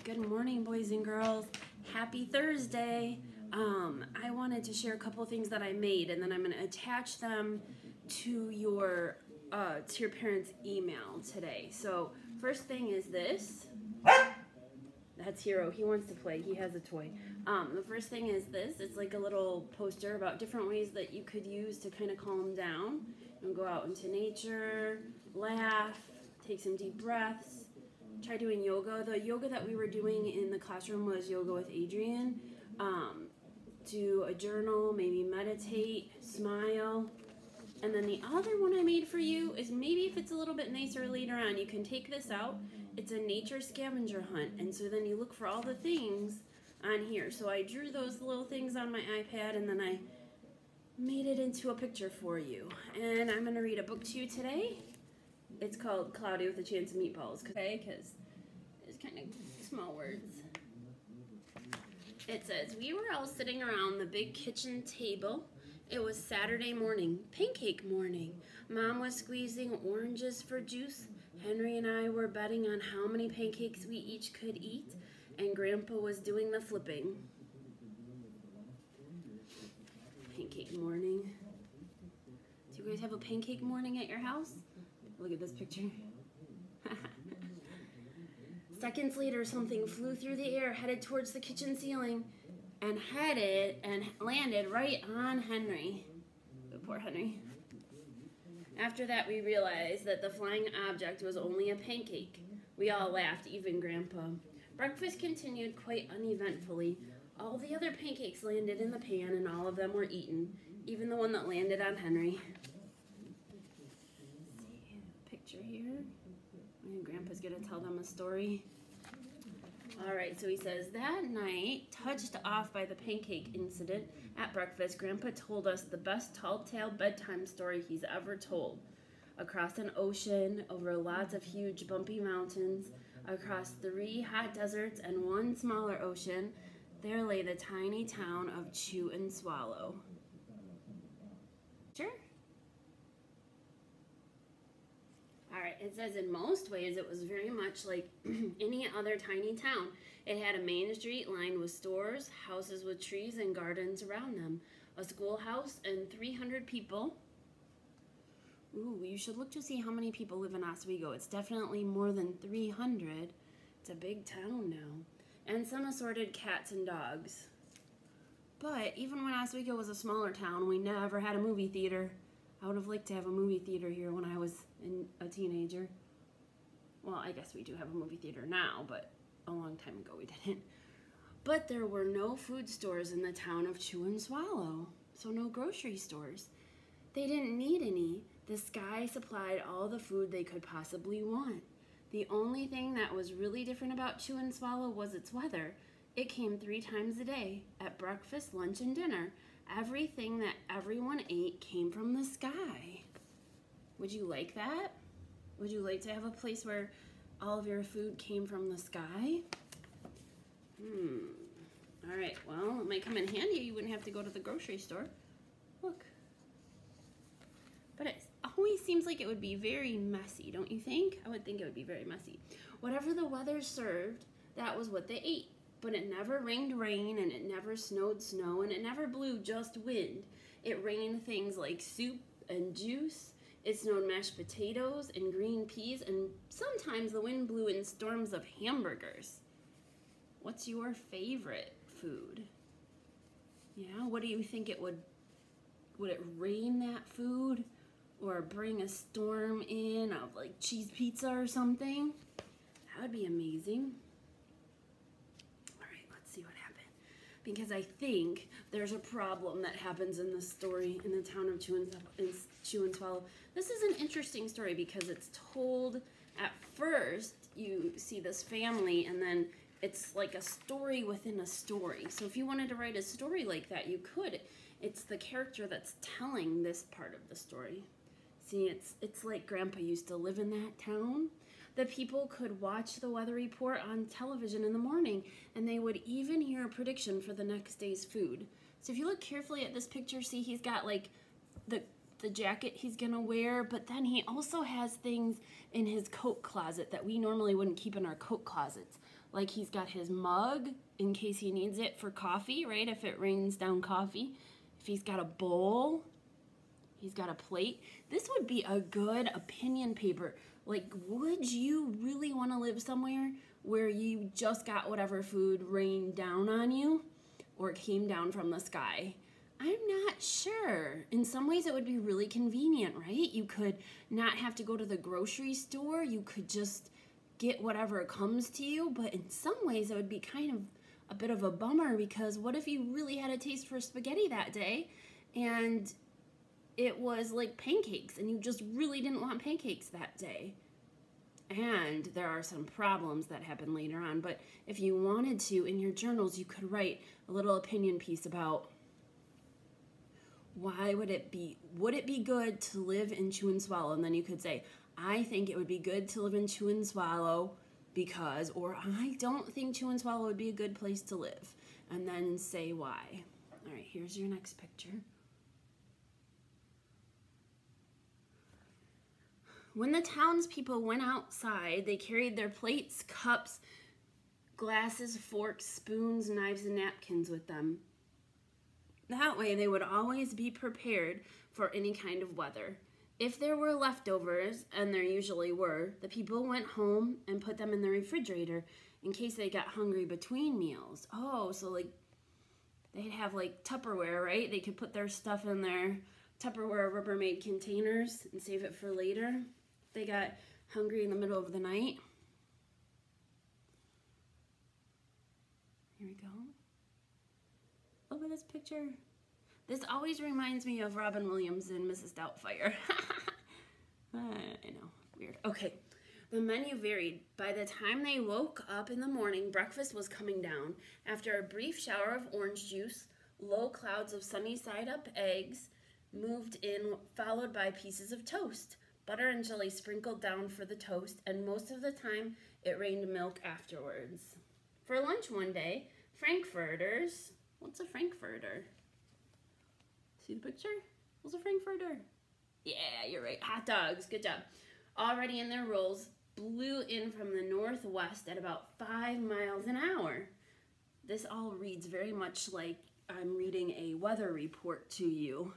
Good morning, boys and girls. Happy Thursday. I wanted to share a couple of things that I made, and then I'm going to attach them to your parents' email today. So first thing is this. That's Hero. He wants to play. He has a toy. The first thing is this. It's like a little poster about different ways that you could use to kind of calm down. And go out into nature, laugh, take some deep breaths, try doing yoga. The yoga that we were doing in the classroom was yoga with Adrian. Do a journal, maybe meditate, smile. And then the other one I made for you is maybe if it's a little bit nicer later on, you can take this out. It's a nature scavenger hunt. And so then you look for all the things on here. So I drew those little things on my iPad and then I made it into a picture for you. And I'm going to read a book to you today. It's called Cloudy with a Chance of Meatballs, okay? Because it's kind of small words. It says, we were all sitting around the big kitchen table. It was Saturday morning, pancake morning. Mom was squeezing oranges for juice. Henry and I were betting on how many pancakes we each could eat. And Grandpa was doing the flipping. Pancake morning. Do you guys have a pancake morning at your house? Look at this picture. Seconds later, something flew through the air, headed towards the kitchen ceiling, and landed right on Henry. Oh, poor Henry. After that, we realized that the flying object was only a pancake. We all laughed, even Grandpa. Breakfast continued quite uneventfully. All the other pancakes landed in the pan, and all of them were eaten, even the one that landed on Henry. See the picture here? Grandpa's going to tell them a story. All right, so he says, that night, touched off by the pancake incident at breakfast, Grandpa told us the best tall-tale bedtime story he's ever told. Across an ocean, over lots of huge bumpy mountains, across 3 hot deserts and 1 smaller ocean, there lay the tiny town of Chew and Swallow. Sure? Alright, it says in most ways it was very much like any other tiny town. It had a main street lined with stores, houses with trees and gardens around them, a schoolhouse, and 300 people. Ooh, you should look to see how many people live in Oswego. It's definitely more than 300. It's a big town now. And some assorted cats and dogs. But even when Oswego was a smaller town, we never had a movie theater. I would have liked to have a movie theater here when I was a teenager. Well, I guess we do have a movie theater now, but a long time ago we didn't. But there were no food stores in the town of Chew and Swallow, so no grocery stores. They didn't need any. The sky supplied all the food they could possibly want. The only thing that was really different about Chew and Swallow was its weather. It came 3 times a day, at breakfast, lunch, and dinner. Everything that everyone ate came from the sky. Would you like that? Would you like to have a place where all of your food came from the sky? All right, well, it might come in handy. You wouldn't have to go to the grocery store. Look. But it always seems like it would be very messy, don't you think? I would think it would be very messy. Whatever the weather served, that was what they ate. But it never rained rain, and it never snowed snow, and it never blew just wind. It rained things like soup and juice. It snowed mashed potatoes and green peas, and sometimes the wind blew in storms of hamburgers. What's your favorite food? Yeah, what do you think it would it rain that food? Or bring a storm in of like cheese pizza or something? That would be amazing. See what happened, because I think there's a problem that happens in this story in the town of Chew and Swallow. This is an interesting story because it's told at first. You see this family, and then it's like a story within a story. So if you wanted to write a story like that, you could. It's the character that's telling this part of the story. See, it's like Grandpa used to live in that town. The people could watch the weather report on television in the morning, and they would even hear a prediction for the next day's food. So if you look carefully at this picture, see he's got like the jacket he's gonna wear, but then he also has things in his coat closet that we normally wouldn't keep in our coat closets, Like he's got his mug in case he needs it for coffee, right? If it rains down coffee. If he's got a bowl, he's got a plate. This would be a good opinion paper. Like, would you really want to live somewhere where you just got whatever food rained down on you or came down from the sky? I'm not sure. In some ways, it would be really convenient, right? You could not have to go to the grocery store. You could just get whatever comes to you. But in some ways, it would be kind of a bit of a bummer, because what if you really had a taste for spaghetti that day and it was like pancakes and you just really didn't want pancakes that day? And there are some problems that happen later on. But if you wanted to, in your journals, you could write a little opinion piece about why would it be good to live in Chew and Swallow? And then you could say, I think it would be good to live in Chew and Swallow because, or I don't think Chew and Swallow would be a good place to live. And then say why. All right, here's your next picture. When the townspeople went outside, they carried their plates, cups, glasses, forks, spoons, knives, and napkins with them. That way, they would always be prepared for any kind of weather. If there were leftovers, and there usually were, the people went home and put them in the refrigerator in case they got hungry between meals. Oh, so like they'd have like Tupperware, right? They could put their stuff in their Tupperware Rubbermaid containers and save it for later. They got hungry in the middle of the night. Here we go. Look at this picture. This always reminds me of Robin Williams in Mrs. Doubtfire. I know, weird. Okay, the menu varied. By the time they woke up in the morning, breakfast was coming down. After a brief shower of orange juice, low clouds of sunny side up eggs moved in, followed by pieces of toast. Butter and jelly sprinkled down for the toast, and most of the time it rained milk afterwards. For lunch one day, frankfurters. What's a frankfurter? See the picture? What's a frankfurter? Yeah, you're right. Hot dogs. Good job. Already in their rolls, blew in from the northwest at about 5 miles an hour. This all reads very much like I'm reading a weather report to you.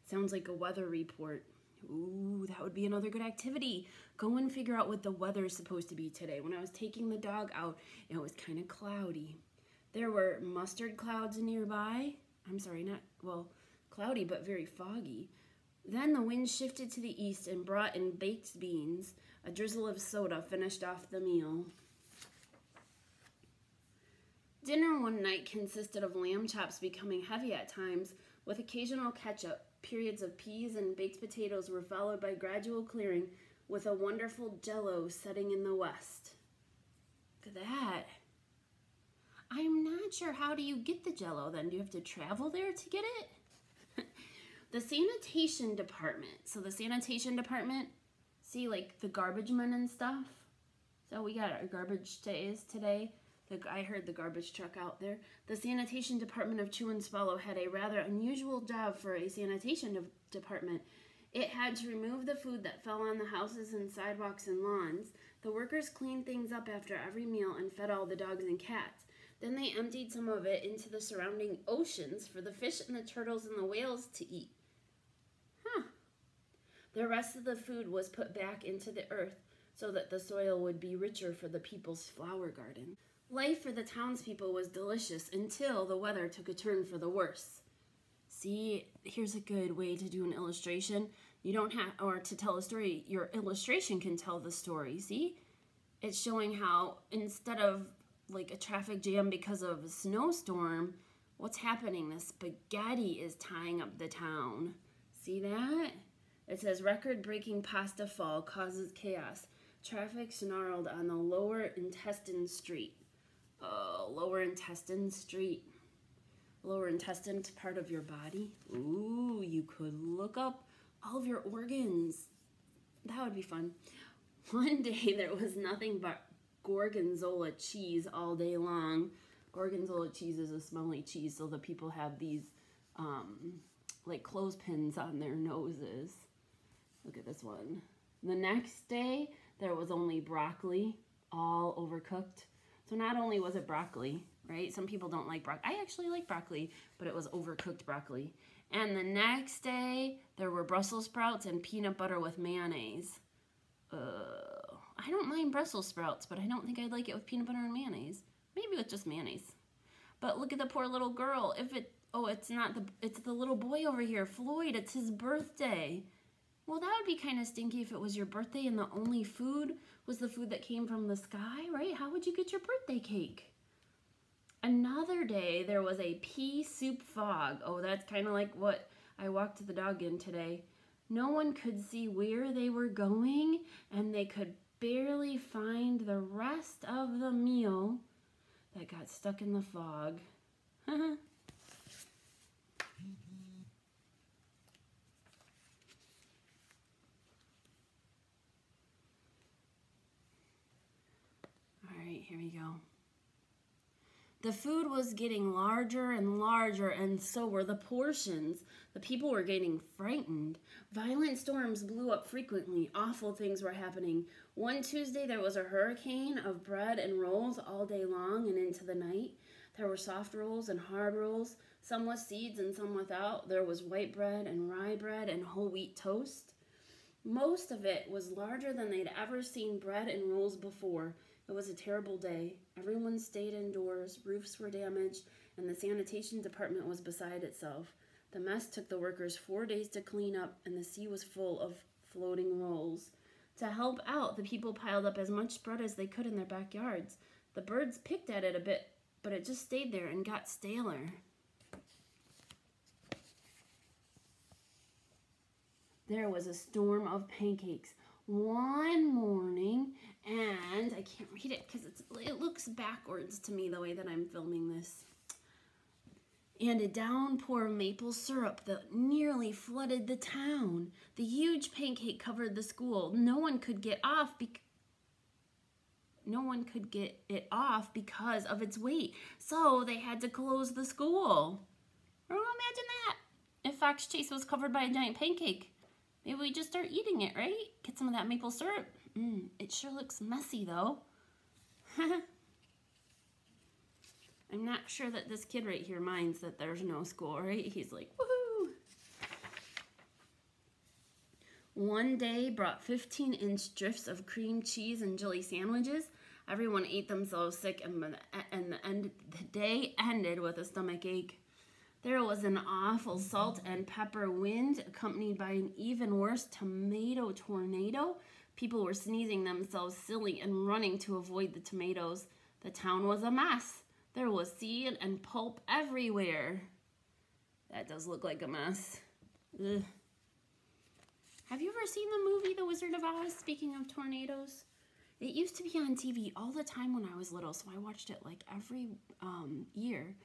Sounds like a weather report. Ooh, that would be another good activity. Go and figure out what the weather is supposed to be today. When I was taking the dog out, it was kind of cloudy. There were mustard clouds nearby. I'm sorry, not, well, cloudy, but very foggy. Then the wind shifted to the east and brought in baked beans. A drizzle of soda finished off the meal. Dinner one night consisted of lamb chops becoming heavy at times, with occasional ketchup. Periods of peas and baked potatoes were followed by gradual clearing, with a wonderful jello setting in the west. Look at that. I'm not sure, how do you get the jello then? Do you have to travel there to get it? The sanitation department. So the sanitation department, see like the garbage men and stuff? So we got our garbage days today. I heard the garbage truck out there. The sanitation department of Chew and Swallow had a rather unusual job for a sanitation department. It had to remove the food that fell on the houses and sidewalks and lawns. The workers cleaned things up after every meal and fed all the dogs and cats. Then they emptied some of it into the surrounding oceans for the fish and the turtles and the whales to eat. The rest of the food was put back into the earth so that the soil would be richer for the people's flower garden. Life for the townspeople was delicious until the weather took a turn for the worse. See, here's a good way to do an illustration. You don't have, or to tell a story, your illustration can tell the story, see? It's showing how instead of like a traffic jam because of a snowstorm, what's happening? The spaghetti is tying up the town. See that? It says record-breaking pasta fall causes chaos. Traffic snarled on the lower intestine street. Oh, lower intestine street. Lower intestine's part of your body. Ooh, you could look up all of your organs. That would be fun. One day there was nothing but gorgonzola cheese all day long. Gorgonzola cheese is a smelly cheese, so the people have these like clothespins on their noses. Look at this one. The next day there was only broccoli, all overcooked. So not only was it broccoli, right? Some people don't like broccoli. I actually like broccoli, but it was overcooked broccoli. And the next day, there were Brussels sprouts and peanut butter with mayonnaise. I don't mind Brussels sprouts, but I don't think I'd like it with peanut butter and mayonnaise. Maybe with just mayonnaise. But look at the poor little girl. It's the little boy over here, Floyd. It's his birthday. Well, that would be kind of stinky if it was your birthday and the only food was the food that came from the sky, right? How would you get your birthday cake? Another day, there was a pea soup fog. Oh, that's kind of like what I walked the dog in today. No one could see where they were going, and they could barely find the rest of the meal that got stuck in the fog. Here we go. The food was getting larger and larger, and so were the portions. The people were getting frightened. Violent storms blew up frequently. Awful things were happening. One Tuesday, there was a hurricane of bread and rolls all day long and into the night. There were soft rolls and hard rolls, some with seeds and some without. There was white bread and rye bread and whole wheat toast. Most of it was larger than they'd ever seen bread and rolls before. It was a terrible day. Everyone stayed indoors, roofs were damaged, and the sanitation department was beside itself. The mess took the workers 4 days to clean up, and the sea was full of floating rolls. To help out, the people piled up as much bread as they could in their backyards. The birds picked at it a bit, but it just stayed there and got staler. There was a storm of pancakes. One morning, and I can't read it because it looks backwards to me the way that I'm filming this. And a downpour of maple syrup that nearly flooded the town. The huge pancake covered the school. No one could get it off because of its weight. So they had to close the school. Oh, imagine that. If Fox Chase was covered by a giant pancake. Maybe we just start eating it, right? Get some of that maple syrup. It sure looks messy, though. I'm not sure that this kid right here minds that there's no school, right? He's like, woohoo! One day brought 15-inch drifts of cream cheese and jelly sandwiches. Everyone ate themselves sick, and the day ended with a stomach ache. There was an awful salt and pepper wind, accompanied by an even worse tomato tornado. People were sneezing themselves silly and running to avoid the tomatoes. The town was a mess. There was seed and pulp everywhere. That does look like a mess. Ugh. Have you ever seen the movie The Wizard of Oz, speaking of tornadoes? It used to be on TV all the time when I was little, so I watched it like every year.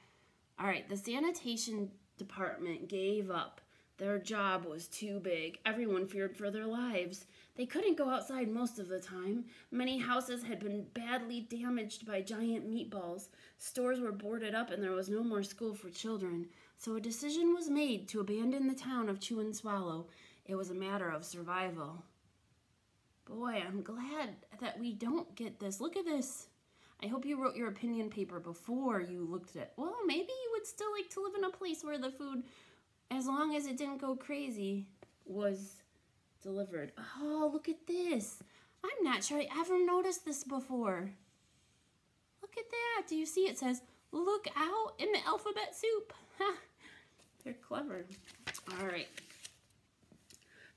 All right, the sanitation department gave up. Their job was too big. Everyone feared for their lives. They couldn't go outside most of the time. Many houses had been badly damaged by giant meatballs. Stores were boarded up and there was no more school for children. So a decision was made to abandon the town of Chew and Swallow. It was a matter of survival. Boy, I'm glad that we don't get this. Look at this. I hope you wrote your opinion paper before you looked at, well, maybe you would still like to live in a place where the food, as long as it didn't go crazy, was delivered. Oh, look at this. I'm not sure I ever noticed this before. Look at that. Do you see it says, look out in the alphabet soup. They're clever. All right.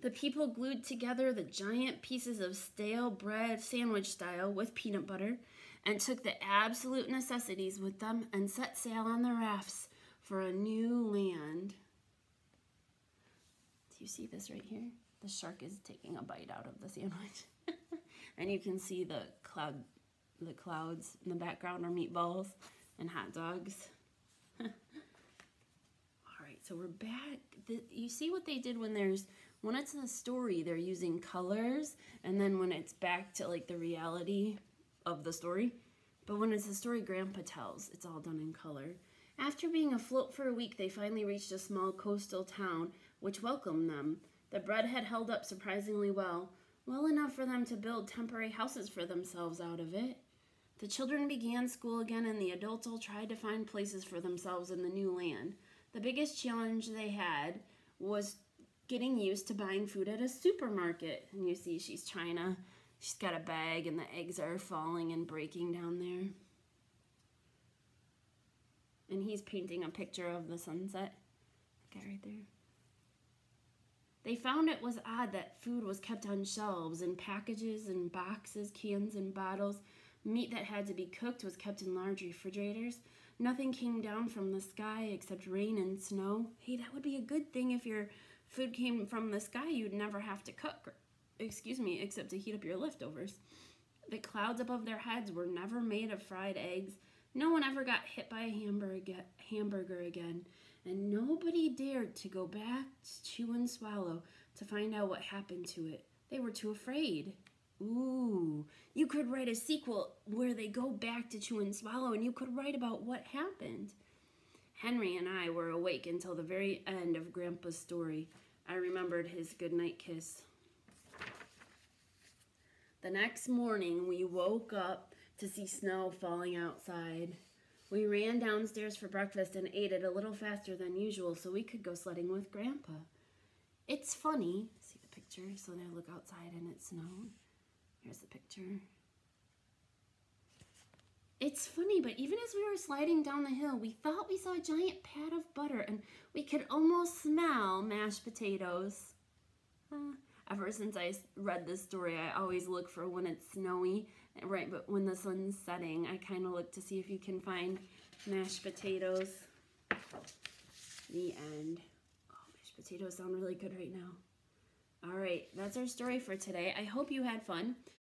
The people glued together the giant pieces of stale bread sandwich style with peanut butter and took the absolute necessities with them and set sail on the rafts for a new land. Do you see this right here? The shark is taking a bite out of the sandwich. And you can see the clouds in the background are meatballs and hot dogs. All right, so we're back. You see what they did when it's a story, they're using colors, and then when it's back to like the reality of the story. But when it's a story Grandpa tells, it's all done in color. After being afloat for a week, they finally reached a small coastal town, which welcomed them. The bread had held up surprisingly well enough for them to build temporary houses for themselves out of it. The children began school again, and the adults all tried to find places for themselves in the new land. The biggest challenge they had was getting used to buying food at a supermarket. And you see she's got a bag and the eggs are falling and breaking down there. And he's painting a picture of the sunset. That guy right there. They found it was odd that food was kept on shelves in packages and boxes, cans and bottles. Meat that had to be cooked was kept in large refrigerators. Nothing came down from the sky except rain and snow. Hey, that would be a good thing if your food came from the sky. You'd never have to cook, except to heat up your leftovers. The clouds above their heads were never made of fried eggs. No one ever got hit by a hamburger again. And nobody dared to go back to Chew and Swallow to find out what happened to it. They were too afraid. Ooh, you could write a sequel where they go back to Chew and Swallow, and you could write about what happened. Henry and I were awake until the very end of Grandpa's story. I remembered his goodnight kiss. The next morning, we woke up to see snow falling outside. We ran downstairs for breakfast and ate it a little faster than usual so we could go sledding with Grandpa. It's funny. See the picture? So now look outside and it snowed. Here's the picture. It's funny, but even as we were sliding down the hill, we thought we saw a giant pat of butter and we could almost smell mashed potatoes. Ever since I read this story, I always look for when it's snowy, right? But when the sun's setting, I kind of look to see if you can find mashed potatoes. The end. Oh, mashed potatoes sound really good right now. All right, that's our story for today. I hope you had fun.